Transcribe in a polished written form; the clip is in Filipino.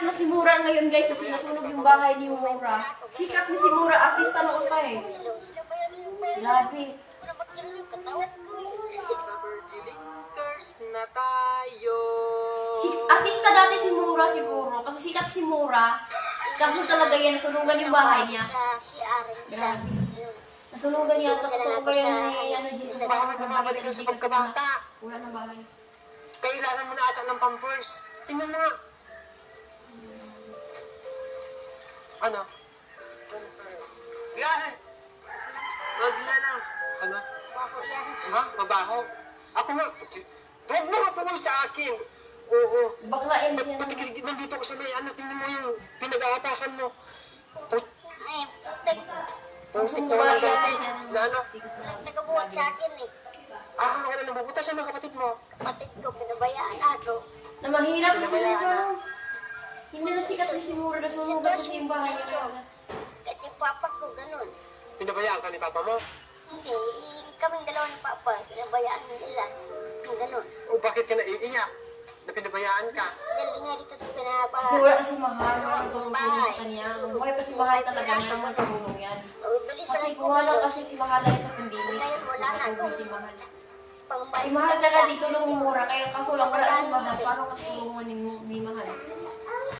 na si Mura ngayon guys kasi nasunog yung bahay ni Mura. Sikat ni si Mura, artista noon pa eh. Grabe. Na tayo. Artista dati si Mura siguro kasi sikat si Mura. Kaso talaga yan, nasunugan yung bahay niya. Si Aaron sa Nasunugan niya, totoo yan ni ano dito sa Baka bumabalik ka sa pagkabata. Wala na bahay. Kailangan mo na ata ng pampers. Tingnan mo nga. Ano? Yan! Wag na lang. Ano? Ha? Mabaho? Ako nga. Huwag mo nga sa akin. Oo. Baklain siya. Pati kasi nandito ko sa may ano, tingnan mo yung pinag-aapakan mo. ay, putik. Putik naman ang dati. Na ano? Nagabuhat sa akin eh. Ah, wala nang bubutas yung mga kapatid mo. Kapatid ko, pinabayaan ako. Na mahirap na si Mura. Hindi na sikat ni si Mura, nasunugan kasi yung bahay niya. Kahit yung papa ko, ganun. Pinabayaan ka ni papa mo. Hindi, kaming dalawa ng papa, pinabayaan nila. Yung ganun. O bakit ka naiiyak? Na pinabayaan ka? Dahil nga dito sa pinapa. Kasi wala kasi mahal na tumutulong sa kanya. Buhay pa si Mahal talaga na naman tumulong yan. Bilisan Kasi ko wala ganun. kasi si Mahal ay sa pandemic. Ngayon wala na. Tumulong si Mahal. Pangbayad Si Mahal talaga dito lang Mura, kaya kaso lang wala si Mahal. Paano katulungan ni Mahal?